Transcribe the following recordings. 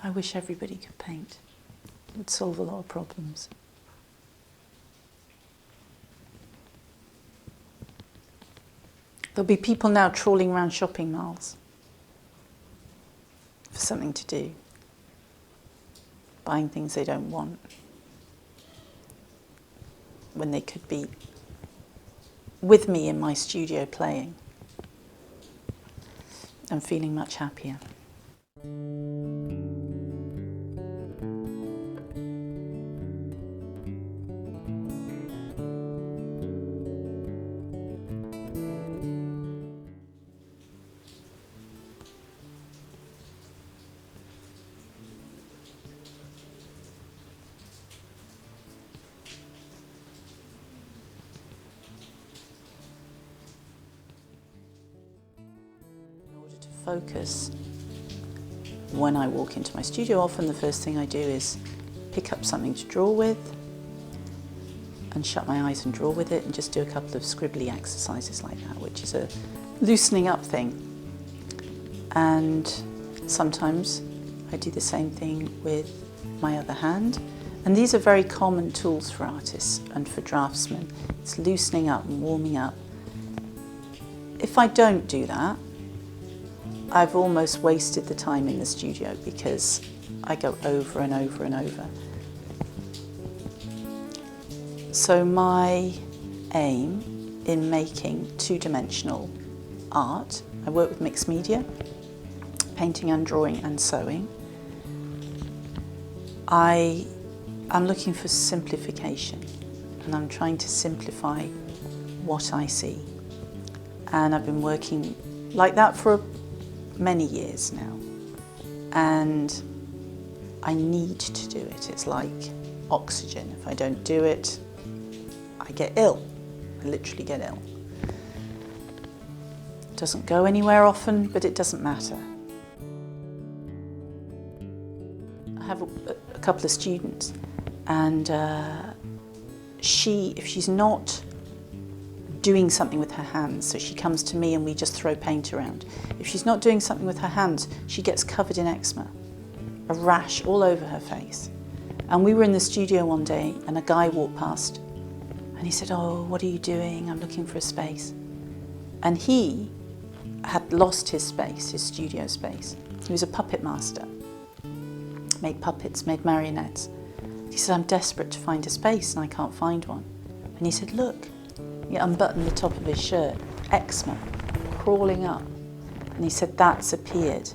I wish everybody could paint. It would solve a lot of problems. There'll be people now trawling around shopping malls for something to do, buying things they don't want, when they could be with me in my studio playing and feeling much happier. Focus. When I walk into my studio, often the first thing I do is pick up something to draw with and shut my eyes and draw with it and just do a couple of scribbly exercises like that, which is a loosening up thing. And sometimes I do the same thing with my other hand. And these are very common tools for artists and for draftsmen. It's loosening up and warming up. If I don't do that, I've almost wasted the time in the studio because I go over and over and over. So my aim in making two-dimensional art, I work with mixed media, painting and drawing and sewing. I'm looking for simplification, and I'm trying to simplify what I see. And I've been working like that for many years now, and I need to do it. It's like oxygen. If I don't do it, I get ill. I literally get ill. It doesn't go anywhere often, but it doesn't matter. I have a couple of students, and if she's not doing something with her hands, so she comes to me and we just throw paint around. If she's not doing something with her hands, she gets covered in eczema, a rash all over her face. And we were in the studio one day and a guy walked past and he said, "Oh, what are you doing? I'm looking for a space." And he had lost his space, his studio space. He was a puppet master, made puppets, made marionettes. He said, "I'm desperate to find a space and I can't find one." And he said, "Look." He unbuttoned the top of his shirt, eczema crawling up. And he said, "That's appeared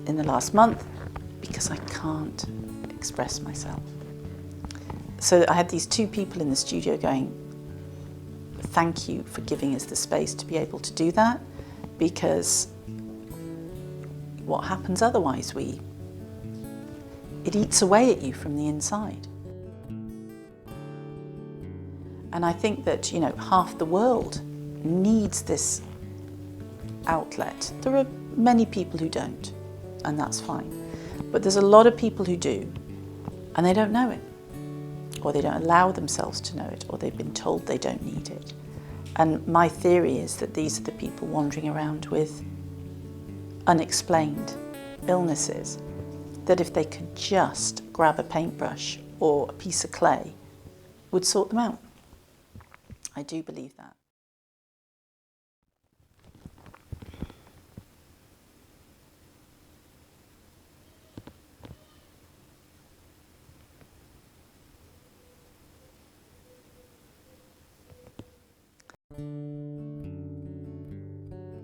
in the last month because I can't express myself." So I had these two people in the studio going, "Thank you for giving us the space to be able to do that, because what happens otherwise, it eats away at you from the inside." And I think that, half the world needs this outlet. There are many people who don't, and that's fine. But there's a lot of people who do, and they don't know it, or they don't allow themselves to know it, or they've been told they don't need it. And my theory is that these are the people wandering around with unexplained illnesses, that if they could just grab a paintbrush or a piece of clay, would sort them out. I do believe that.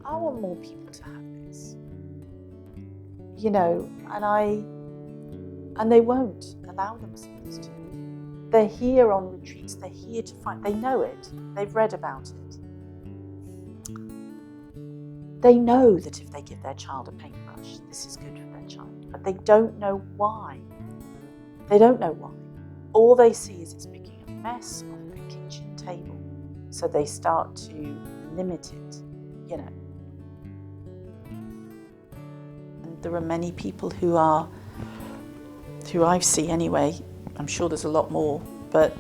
I want more people to have this, and they won't allow themselves to. They're here on retreats, they're here to find, they know it, they've read about it. They know that if they give their child a paintbrush, this is good for their child, but they don't know why. They don't know why. All they see is it's making a mess on their kitchen table, so they start to limit it, And there are many people who I see anyway, I'm sure there's a lot more, but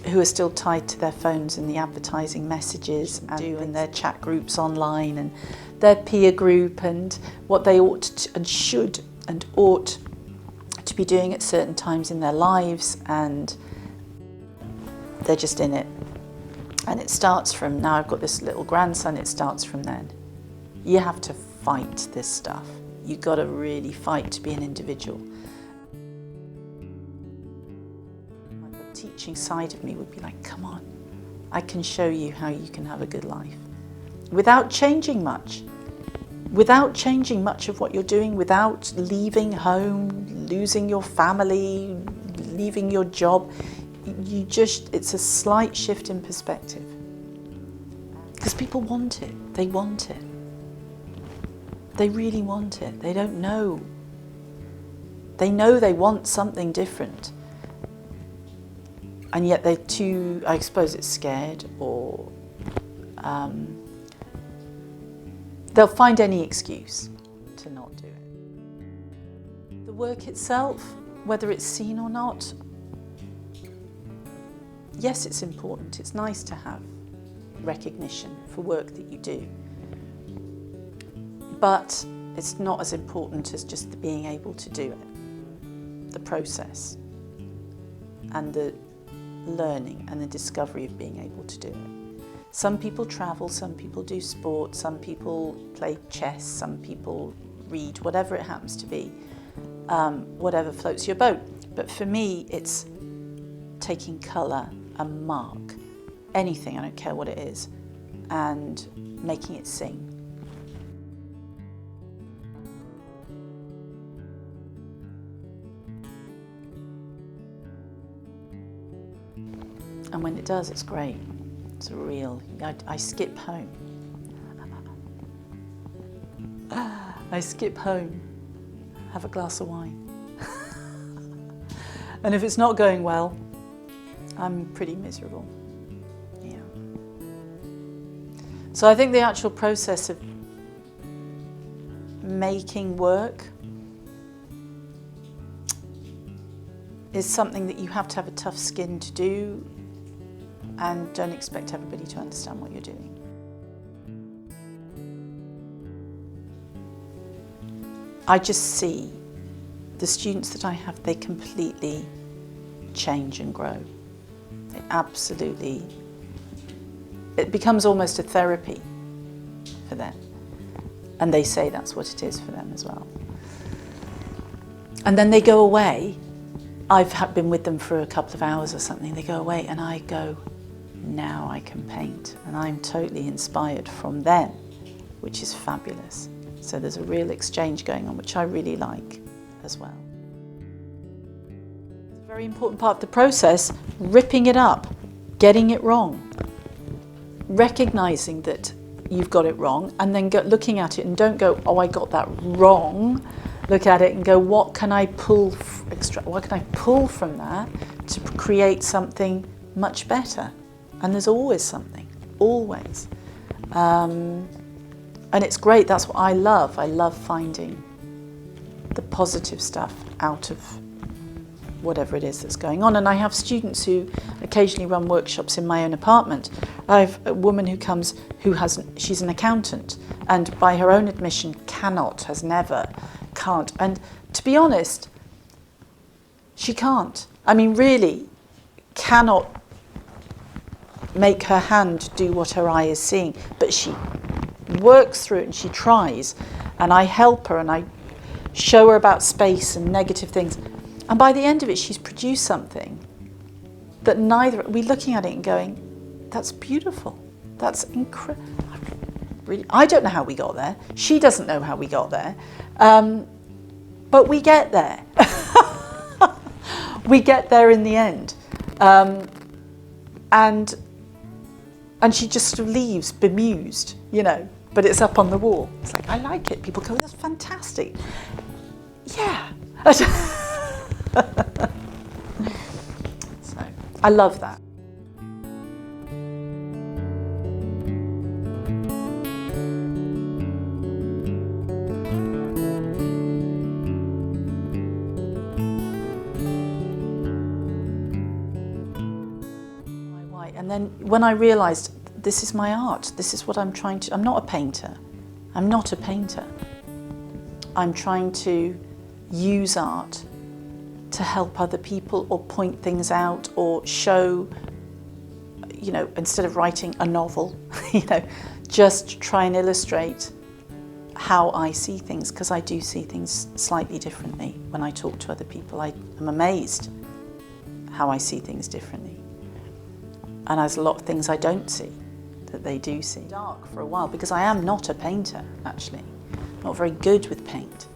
who are still tied to their phones and the advertising messages and their chat groups online and their peer group and what they ought to, and should and ought to be doing at certain times in their lives, and they're just in it. And it starts from, now I've got this little grandson, it starts from then. You have to fight this stuff. You've got to really fight to be an individual. The teaching side of me would be like, come on, I can show you how you can have a good life. Without changing much. Without changing much of what you're doing, without leaving home, losing your family, leaving your job. It's a slight shift in perspective. Because people want it. They want it. They really want it. They don't know. They know they want something different. And yet they're too, I suppose it's scared, or they'll find any excuse to not do it. The work itself, whether it's seen or not, yes, it's important. It's nice to have recognition for work that you do. But it's not as important as just the being able to do it. The process and the learning and the discovery of being able to do it. Some people travel, some people do sport, some people play chess, some people read, whatever it happens to be, whatever floats your boat. But for me, it's taking colour, a mark, anything, I don't care what it is, and making it sing. And when it does, it's great. It's real. I skip home. I skip home, have a glass of wine. And if it's not going well, I'm pretty miserable. Yeah. So I think the actual process of making work is something that you have to have a tough skin to do, and don't expect everybody to understand what you're doing. I just see the students that I have, they completely change and grow. They absolutely, it becomes almost a therapy for them. And they say that's what it is for them as well. And then they go away. I've been with them for a couple of hours or something. They go away and I go, now I can paint. And I'm totally inspired from them, which is fabulous. So there's a real exchange going on, which I really like as well. It's a very important part of the process, ripping it up, getting it wrong, recognizing that you've got it wrong, and then looking at it and don't go, oh, I got that wrong. Look at it and go, what can I pull from that to create something much better? And there's always something, always. And it's great, that's what I love. I love finding the positive stuff out of whatever it is that's going on. And I have students who occasionally run workshops in my own apartment. I have a woman who comes she's an accountant, and by her own admission has never, can't. And to be honest, she can't. I mean, really cannot make her hand do what her eye is seeing, but she works through it and she tries, and I help her and I show her about space and negative things, and by the end of it she's produced something that we're looking at it and going, that's beautiful, that's incredible. Really, I don't know how we got there, she doesn't know how we got there, but we get there. We get there in the end, and she just sort of leaves bemused, you know, but it's up on the wall. It's like, I like it. People go, that's fantastic. Yeah. So I love that. And then when I realised this is my art, this is what I'm trying to, I'm not a painter. I'm not a painter. I'm trying to use art to help other people or point things out or show, you know, instead of writing a novel, you know, just try and illustrate how I see things, because I do see things slightly differently when I talk to other people. I am amazed how I see things differently. And there's a lot of things I don't see that they do see. Dark for a while, because I am not a painter, actually. Not very good with paint.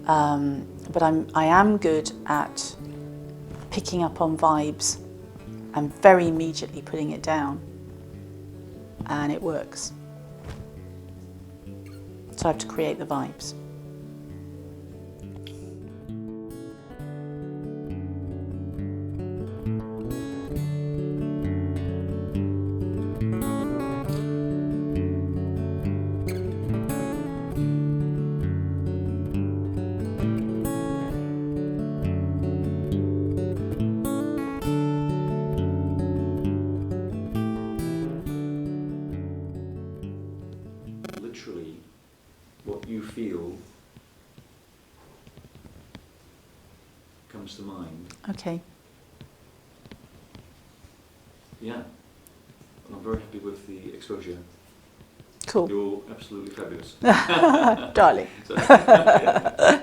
But I am good at picking up on vibes and very immediately putting it down, and it works. So I have to create the vibes. Literally, what you feel comes to mind. Okay. Yeah. I'm very happy with the exposure. Cool. You're absolutely fabulous. Darling. So,